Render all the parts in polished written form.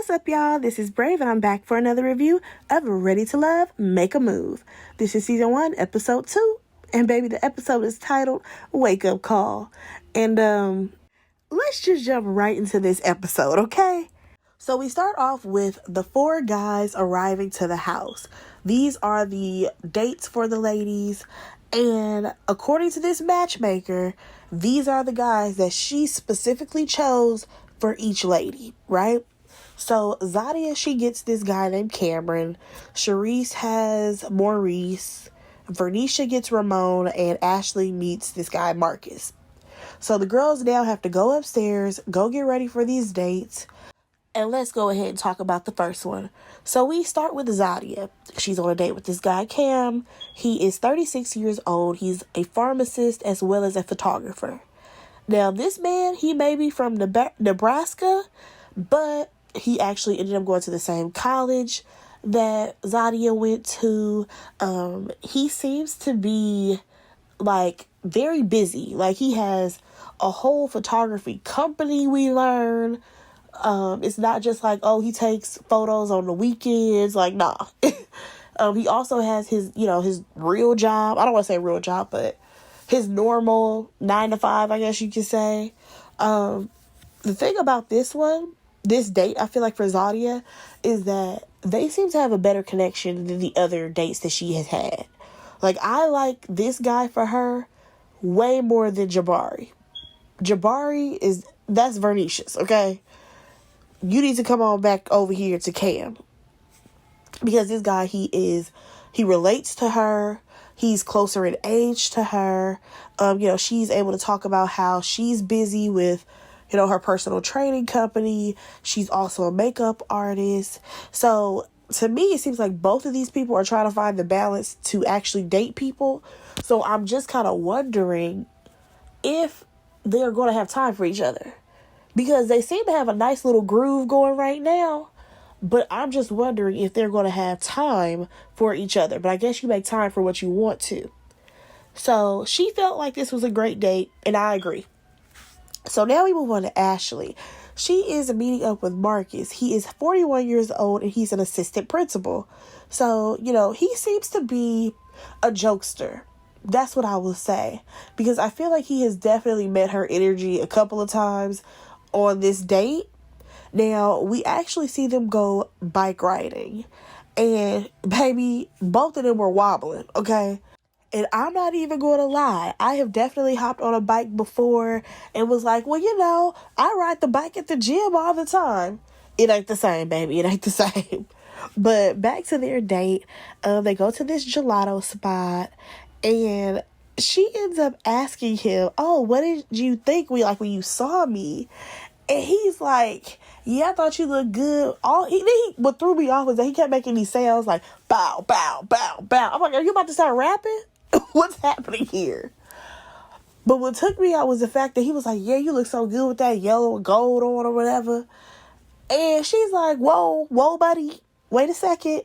What's up, y'all? This is Brave, and I'm back for another review of Ready to Love, Make a Move. This is Season 1, Episode 2, and baby, the episode is titled Wake Up Call. And let's just jump right into this episode, okay? So we start off with the 4 guys arriving to the house. These are the dates for the ladies, and according to this matchmaker, these are the guys that she specifically chose for each lady, right? So Zadia, she gets this guy named Cameron. Charisse has Maurice. Vernisha gets Ramon, and Ashley meets this guy Marcus. So the girls now have to go upstairs, go get ready for these dates. And let's go ahead and talk about the first one. So we start with Zadia. She's on a date with this guy, Cam. He is 36 years old. He's a pharmacist as well as a photographer. Now, this man, he may be from Nebraska, but he actually ended up going to the same college that Zadia went to. He seems to be, very busy. He has a whole photography company, we learn. It's not just he takes photos on the weekends. Nah. He also has his real job. I don't want to say real job, but his normal 9 to 5, I guess you could say. The thing about this date, I feel like for Zadia, is that they seem to have a better connection than the other dates that she has had. I like this guy for her way more than Jabari. That's Vernisha's, okay? You need to come on back over here to Cam. Because this guy, he relates to her. He's closer in age to her. She's able to talk about how she's busy with, her personal training company. She's also a makeup artist. So to me, it seems like both of these people are trying to find the balance to actually date people. So I'm just kind of wondering if they're going to have time for each other. Because they seem to have a nice little groove going right now. But I'm just wondering if they're going to have time for each other. But I guess you make time for what you want to. So she felt like this was a great date. And I agree. So now we move on to Ashley. She is meeting up with Marcus. He is 41 years old and he's an assistant principal. So, he seems to be a jokester. That's what I will say. Because I feel like he has definitely met her energy a couple of times on this date. Now, we actually see them go bike riding. And, baby, both of them were wobbling, okay? And I'm not even going to lie. I have definitely hopped on a bike before and was like, well, I ride the bike at the gym all the time. It ain't the same, baby. It ain't the same. But back to their date. They go to this gelato spot. And she ends up asking him, oh, what did you think when you saw me? And he's like, yeah, I thought you looked good. What threw me off was that he kept making these sounds like, bow, bow, bow, bow. I'm like, are you about to start rapping? What's happening here? But what took me out was the fact that he was like, yeah, you look so good with that yellow and gold on or whatever. And she's like, whoa, buddy. Wait a second.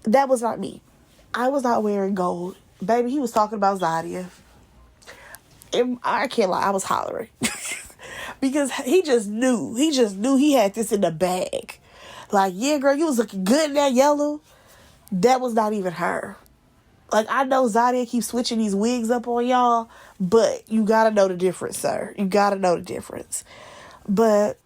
That was not me. I was not wearing gold. Baby, he was talking about Zadia. And I can't lie, I was hollering. Because he just knew he had this in the bag. Yeah, girl, you was looking good in that yellow. That was not even her. I know Zadia keeps switching these wigs up on y'all, but you gotta know the difference, sir. You gotta know the difference. But,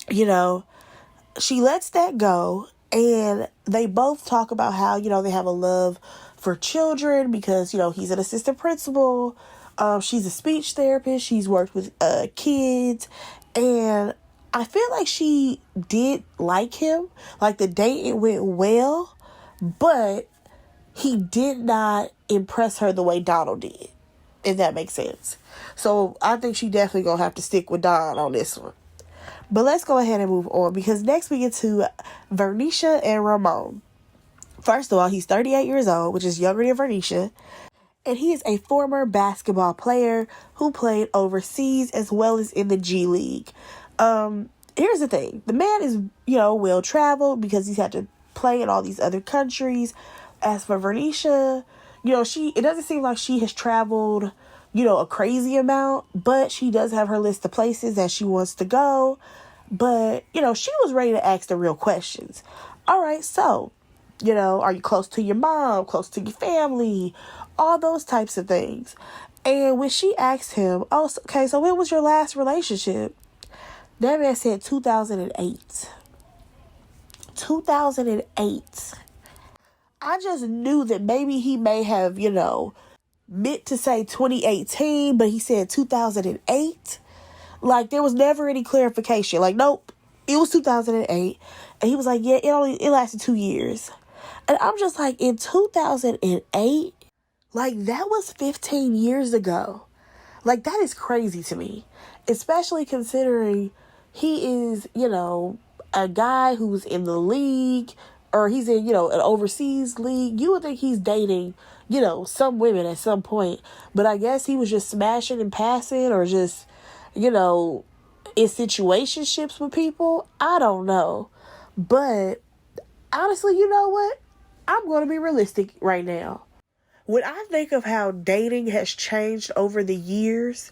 she lets that go, and they both talk about how, they have a love for children because, he's an assistant principal. She's a speech therapist. She's worked with kids. And I feel like she did like him. The date, it went well. But he did not impress her the way Donald did. If that makes sense. So I think she definitely going to have to stick with Don on this one. But let's go ahead and move on. Because next we get to Vernisha and Ramon. First of all, he's 38 years old, which is younger than Vernisha. And he is a former basketball player who played overseas as well as in the G League. Here's the thing. The man is, well-traveled because he's had to play in all these other countries. As for Vernisha, it doesn't seem like she has traveled, a crazy amount. But she does have her list of places that she wants to go. But, she was ready to ask the real questions. All right, so, are you close to your mom, close to your family, all those types of things. And when she asked him, oh, okay, so when was your last relationship? That man said 2008. 2008. I just knew that maybe he may have, meant to say 2018, but he said 2008. Like, there was never any clarification. Like, nope, it was 2008. And he was like, yeah, it lasted 2 years. And I'm just like, in 2008, like, that was 15 years ago. Like, that is crazy to me. Especially considering he is, a guy who's in the league, or he's in, an overseas league. You would think he's dating, some women at some point. But I guess he was just smashing and passing, or just, in situationships with people. I don't know. But honestly, you know what? I'm going to be realistic right now. When I think of how dating has changed over the years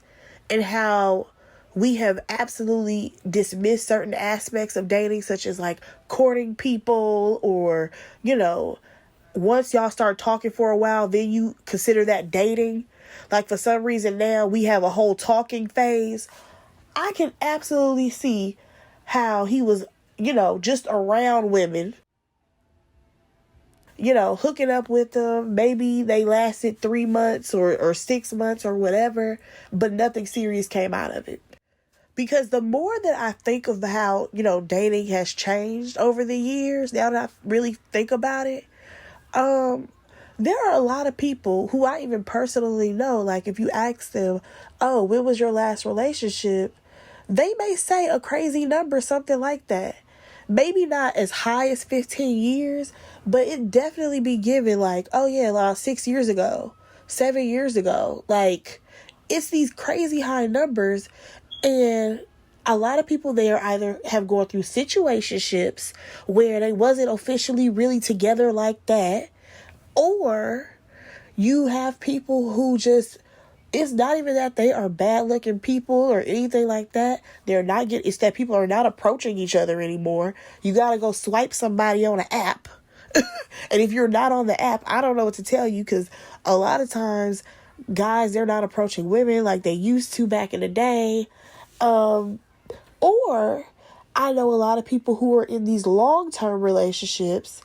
and how we have absolutely dismissed certain aspects of dating, such as like courting people, or, once y'all start talking for a while, then you consider that dating. Like, for some reason now we have a whole talking phase. I can absolutely see how he was, just around women, hooking up with them. Maybe they lasted 3 months or 6 months or whatever, but nothing serious came out of it. Because the more that I think of how, dating has changed over the years, now that I really think about it, there are a lot of people who I even personally know, like, if you ask them, oh, when was your last relationship? They may say a crazy number, something like that. Maybe not as high as 15 years, but it definitely be given like, oh yeah, like 6 years ago, 7 years ago. Like, it's these crazy high numbers. And a lot of people there either have gone through situationships where they wasn't officially really together like that, or you have people who just, it's not even that they are bad looking people or anything like that. It's that people are not approaching each other anymore. You got to go swipe somebody on an app. And if you're not on the app, I don't know what to tell you, because a lot of times guys, they're not approaching women like they used to back in the day. Or I know a lot of people who are in these long-term relationships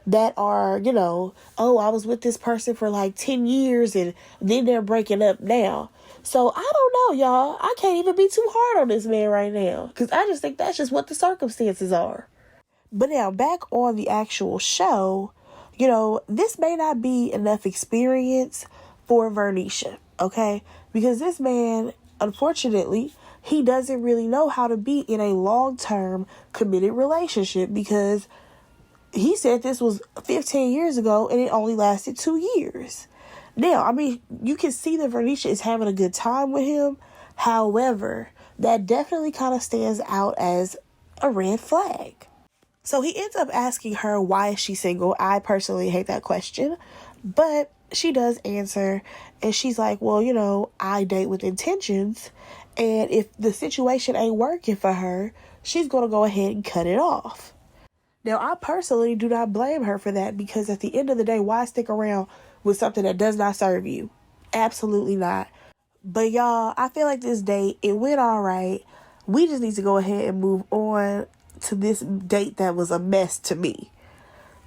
that are, oh, I was with this person for like 10 years and then they're breaking up now. So I don't know, y'all. I can't even be too hard on this man right now, because I just think that's just what the circumstances are. But now, back on the actual show, this may not be enough experience for Vernisha, okay? Because this man, unfortunately, he doesn't really know how to be in a long-term committed relationship, because he said this was 15 years ago and it only lasted 2 years. Now, I mean, you can see that Vernisha is having a good time with him. However, that definitely kind of stands out as a red flag. So he ends up asking her, why is she single? I personally hate that question, but she does answer, and she's like, well, I date with intentions, and if the situation ain't working for her, she's going to go ahead and cut it off. Now, I personally do not blame her for that, because at the end of the day, why stick around with something that does not serve you? Absolutely not. But y'all, I feel like this date, it went all right. We just need to go ahead and move on to this date that was a mess to me.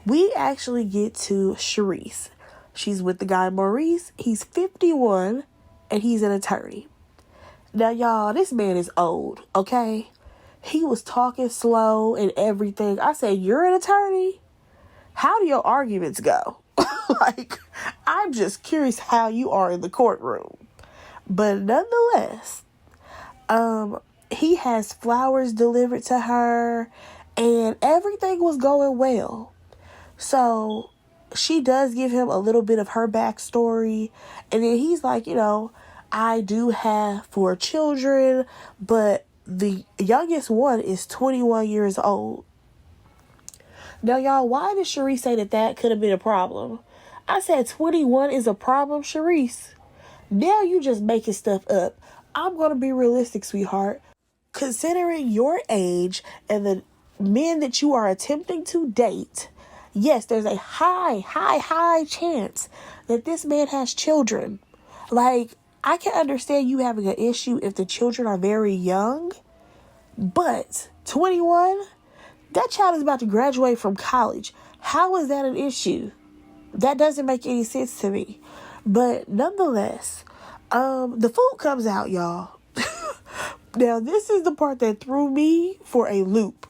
We actually get to Charisse. She's with the guy Maurice. He's 51 and he's an attorney. Now, y'all, this man is old, okay? He was talking slow and everything. I said, you're an attorney? How do your arguments go? Like, I'm just curious how you are in the courtroom. But nonetheless, he has flowers delivered to her and everything was going well. So she does give him a little bit of her backstory. And then he's like, I do have 4 children, but the youngest one is 21 years old. Now, y'all, why did Charisse say that could have been a problem? I said 21 is a problem, Charisse. Now you just making stuff up. I'm going to be realistic, sweetheart. considering your age and the men that you are attempting to date, yes, there's a high chance that this man has children. Like, I can understand you having an issue if the children are very young, but 21, that child is about to graduate from college. How is that an issue? That doesn't make any sense to me. But nonetheless, the food comes out, y'all. Now, this is the part that threw me for a loop.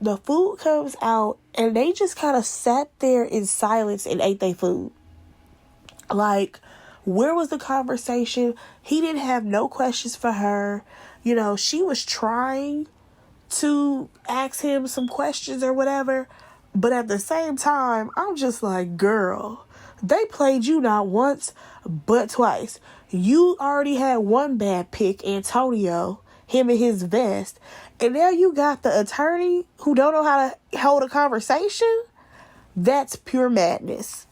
The food comes out, and they just kind of sat there in silence and ate their food. Like, where was the conversation? He didn't have no questions for her. You know, she was trying to ask him some questions or whatever. But at the same time, I'm just like, girl, they played you not once, but twice. You already had one bad pick, Antonio, him and his vest. And now you got the attorney who don't know how to hold a conversation. That's pure madness.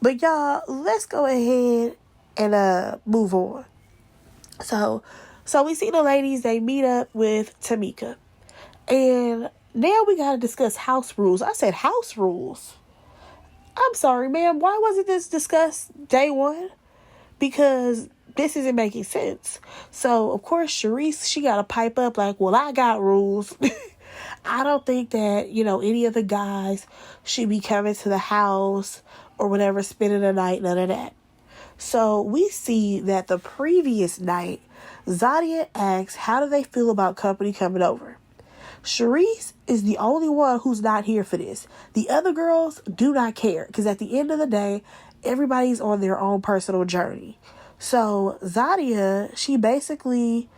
But y'all, let's go ahead and move on. So we see the ladies, they meet up with Tamika. And now we got to discuss house rules. I said house rules. I'm sorry, ma'am. Why wasn't this discussed day one? Because this isn't making sense. So, of course, Sharice, she got to pipe up like, well, I got rules. I don't think that, any of the guys should be coming to the house or whatever, spending the night, none of that. So we see that the previous night, Zadia asks, how do they feel about company coming over? Sharice is the only one who's not here for this. The other girls do not care because at the end of the day, everybody's on their own personal journey. So Zadia, she basically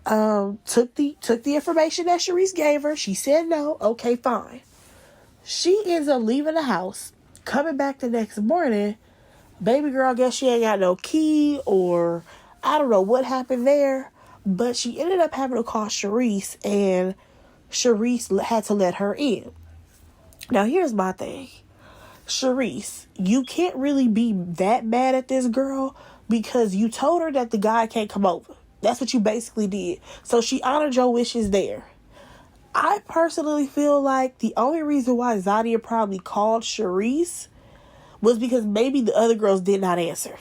took the information that Sharice gave her. She said no. Okay, fine. She ends up leaving the house, coming back the next morning. Baby girl, guess she ain't got no key, or I don't know what happened there, but she ended up having to call Sharice, and Sharice had to let her in. Now, here's my thing. Sharice, you can't really be that mad at this girl because you told her that the guy can't come over. That's what you basically did. So she honored your wishes there. I personally feel like the only reason why Zadia probably called Sharice was because maybe the other girls did not answer.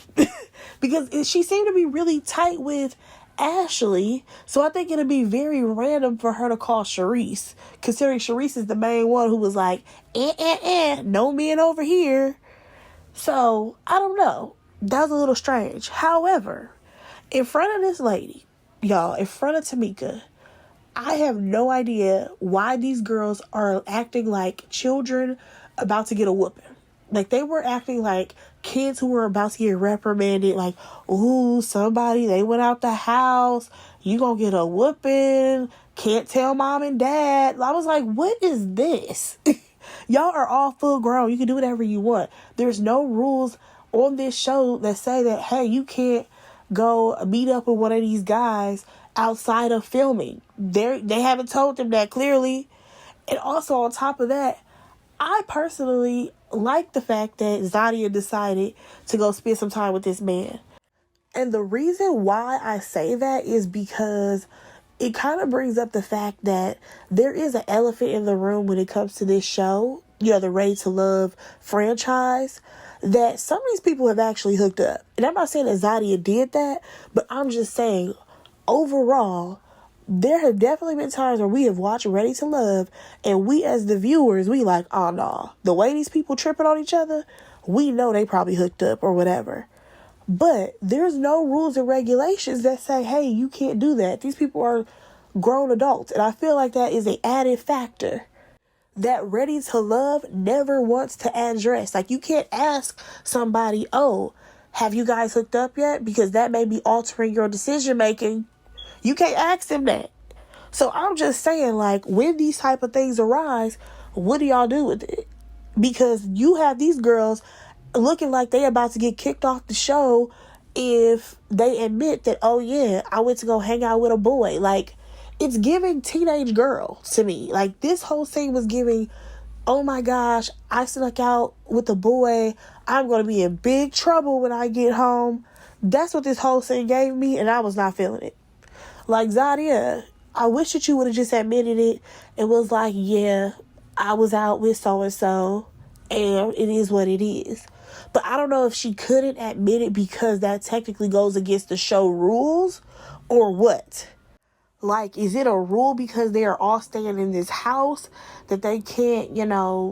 Because she seemed to be really tight with Ashley. So I think it'd be very random for her to call Sharice, considering Sharice is the main one who was like, no men over here. So, I don't know. That was a little strange. However, in front of this lady, y'all, in front of Tamika, I have no idea why these girls are acting like children about to get a whooping. Like, they were acting like kids who were about to get reprimanded. Like, ooh, they went out the house. You gonna get a whooping. Can't tell mom and dad. I was like, what is this? Y'all are all full grown. You can do whatever you want. There's no rules on this show that say that, hey, you can't go meet up with one of these guys outside of filming. They haven't told them that clearly. And also on top of that, I personally like the fact that Zadia decided to go spend some time with this man. And the reason why I say that is because it kind of brings up the fact that there is an elephant in the room when it comes to this show, the Ready to Love franchise, that some of these people have actually hooked up. And I'm not saying that Zadia did that, but I'm just saying overall, there have definitely been times where we have watched Ready to Love, and we as the viewers, we like, oh no, the way these people tripping on each other, we know they probably hooked up or whatever. But there's no rules and regulations that say, hey, you can't do that. These people are grown adults. And I feel like that is an added factor that Ready to Love never wants to address. Like, you can't ask somebody, oh, have you guys hooked up yet? Because that may be altering your decision making. You can't ask them that. So I'm just saying, like, when these type of things arise, what do y'all do with it? Because you have these girls looking like they about to get kicked off the show if they admit that, oh yeah, I went to go hang out with a boy. Like, it's giving teenage girl to me. Like, this whole thing was giving, oh my gosh, I snuck out with a boy. I'm going to be in big trouble when I get home. That's what this whole thing gave me, and I was not feeling it. Like, Zadia, I wish that you would have just admitted it and was like, yeah, I was out with so-and-so, and it is what it is. But I don't know if she couldn't admit it because that technically goes against the show rules or what. Like, is it a rule because they are all staying in this house that they can't,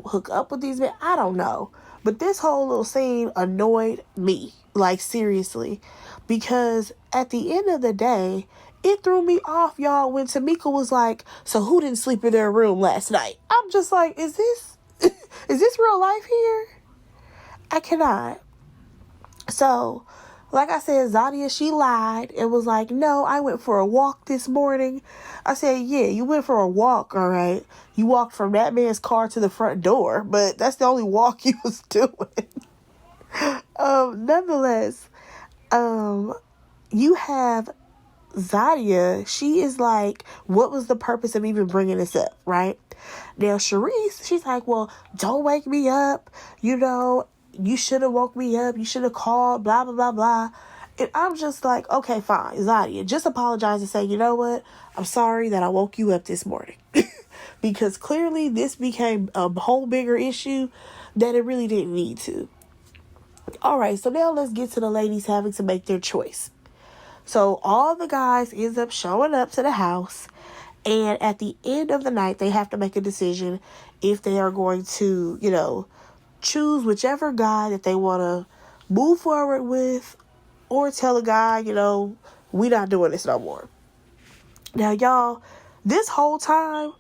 hook up with these men? I don't know. But this whole little scene annoyed me. Like, seriously. Because at the end of the day, it threw me off, y'all, when Tamika was like, so who didn't sleep in their room last night? I'm just like, is this real life here? I cannot. So, like I said, Zadia, she lied and was like, no, I went for a walk this morning. I said, yeah, you went for a walk, all right. You walked from that man's car to the front door, but that's the only walk you was doing. Nonetheless, you have Zadia. She is like, what was the purpose of even bringing this up, right? Now, Sharice, she's like, well, don't wake me up, you should have woke me up. You should have called, blah, blah, blah, blah. And I'm just like, okay, fine. Zadia, just apologize and say, you know what? I'm sorry that I woke you up this morning. Because clearly this became a whole bigger issue that it really didn't need to. All right, so now let's get to the ladies having to make their choice. So all the guys ends up showing up to the house. And at the end of the night, they have to make a decision if they are going to, choose whichever guy that they want to move forward with, or tell a guy, we not doing this no more. Now, y'all, this whole time,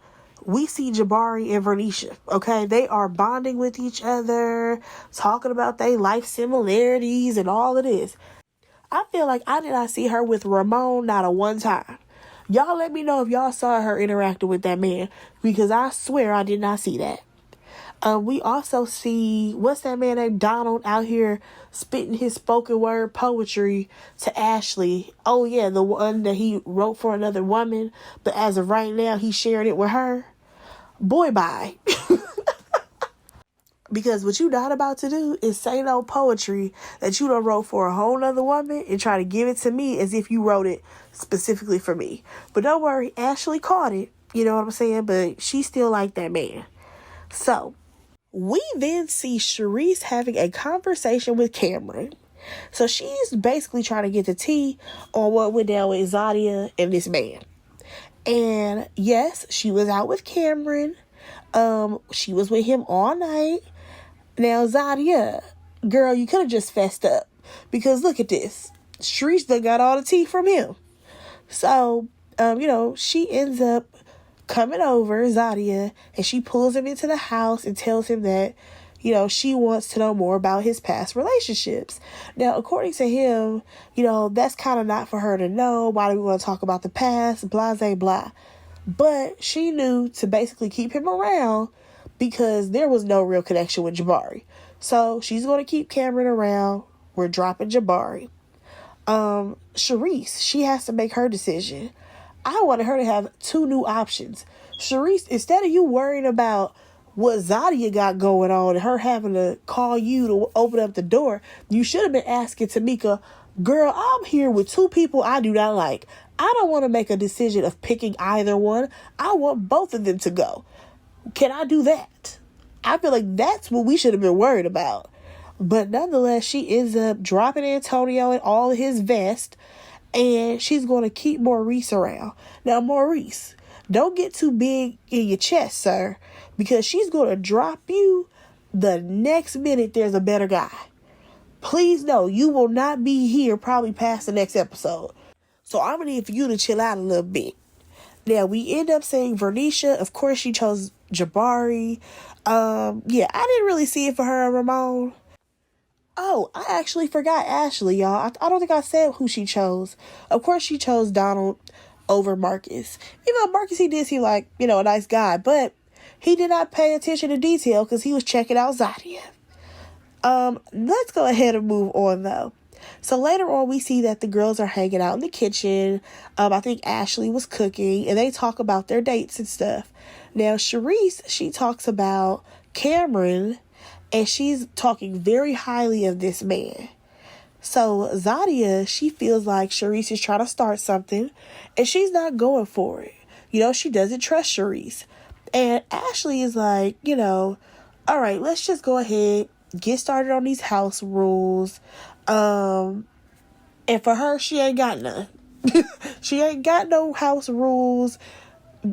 we see Jabari and Vernisha, okay? They are bonding with each other, talking about their life similarities and all of this. I feel like I did not see her with Ramon not a one time. Y'all let me know if y'all saw her interacting with that man, because I swear I did not see that. We also see, what's that man named Donald out here spitting his spoken word poetry to Ashley. Oh yeah, the one that he wrote for another woman, but as of right now, he's sharing it with her. Boy, bye. Because what you not about to do is say no poetry that you done wrote for a whole nother woman and try to give it to me as if you wrote it specifically for me. But don't worry, Ashley caught it. You know what I'm saying? But she still like that man. So, we then see Sharice having a conversation with Cameron. So she's basically trying to get the tea on what went down with Zadia and this man. And yes, she was out with Cameron. She was with him all night. Now, Zadia, girl, you could have just fessed up. Because look at this. Sharice done got all the tea from him. So, she ends up coming over, Zadia, and she pulls him into the house and tells him that, she wants to know more about his past relationships. Now, according to him, that's kind of not for her to know. Why do we want to talk about the past? Blah, blah, blah. But she knew to basically keep him around because there was no real connection with Jabari. So she's going to keep Cameron around. We're dropping Jabari. Sharice, she has to make her decision. I wanted her to have two new options. Sharice, instead of you worrying about what Zadia got going on and her having to call you to open up the door, you should have been asking Tamika, girl, I'm here with two people I do not like. I don't want to make a decision of picking either one. I want both of them to go. Can I do that? I feel like that's what we should have been worried about. But nonetheless, she ends up dropping Antonio in all of his vest, and she's going to keep Maurice around. Now, Maurice, don't get too big in your chest, sir, because she's going to drop you the next minute there's a better guy. Please know you will not be here probably past the next episode. So I'm going to need for you to chill out a little bit. Now, we end up saying Vernisha. Of course, she chose Jabari. I didn't really see it for her and Ramon. Oh, I actually forgot Ashley, y'all. I don't think I said who she chose. Of course, she chose Donald over Marcus. Marcus, he did seem like, a nice guy, but he did not pay attention to detail because he was checking out Zadia. Let's go ahead and move on, though. So later on, we see that the girls are hanging out in the kitchen. I think Ashley was cooking, and they talk about their dates and stuff. Now, Sharice, she talks about Cameron, and she's talking very highly of this man. So Zadia, she feels like Sharice is trying to start something, and she's not going for it. She doesn't trust Charisse. And Ashley is like, all right, let's just go ahead, get started on these house rules. And for her, she ain't got none. She ain't got no house rules.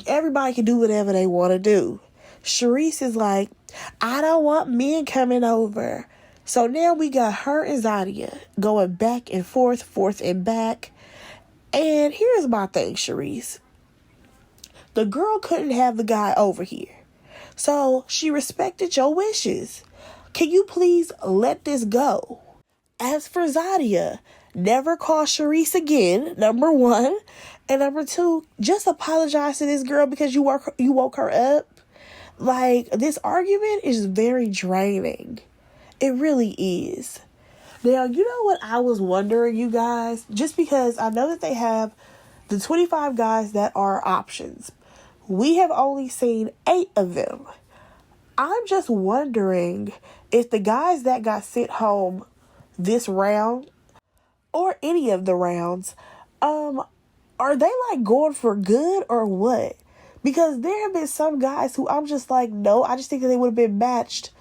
Everybody can do whatever they want to do. Charisse is like, I don't want men coming over. So now we got her and Zadia going back and forth and back. And here's my thing, Charisse. The girl couldn't have the guy over here. So she respected your wishes. Can you please let this go? As for Zadia, never call Charisse again, number one. And number two, just apologize to this girl because you woke her up. Like, this argument is very draining. It really is. Now, you know what I was wondering, you guys? Just because I know that they have the 25 guys that are options. We have only seen 8 of them. I'm just wondering if the guys that got sent home this round or any of the rounds, are they like going for good or what? Because there have been some guys who I'm just like, no, I just think that they would have been matched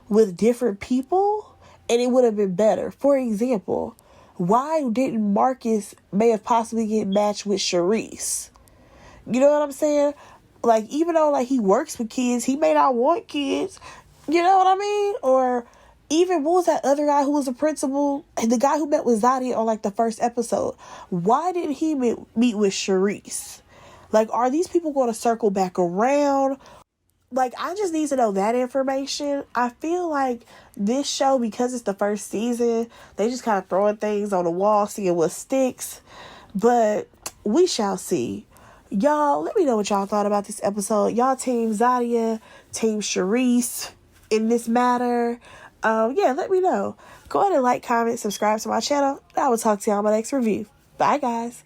with different people and it would have been better. For example, why didn't Marcus may have possibly get matched with Charisse? You know what I'm saying? Like, even though like he works with kids, he may not want kids. You know what I mean? Or even, what was that other guy who was a principal? The guy who met with Zadia on like the first episode. Why didn't he meet with Charisse? Like, are these people going to circle back around? Like, I just need to know that information. I feel like this show, because it's the first season, they just kind of throwing things on the wall, seeing what sticks. But we shall see. Y'all, let me know what y'all thought about this episode. Y'all team Zadia, team Charisse in this matter. Let me know. Go ahead and like, comment, subscribe to my channel. I will talk to y'all on my next review. Bye, guys.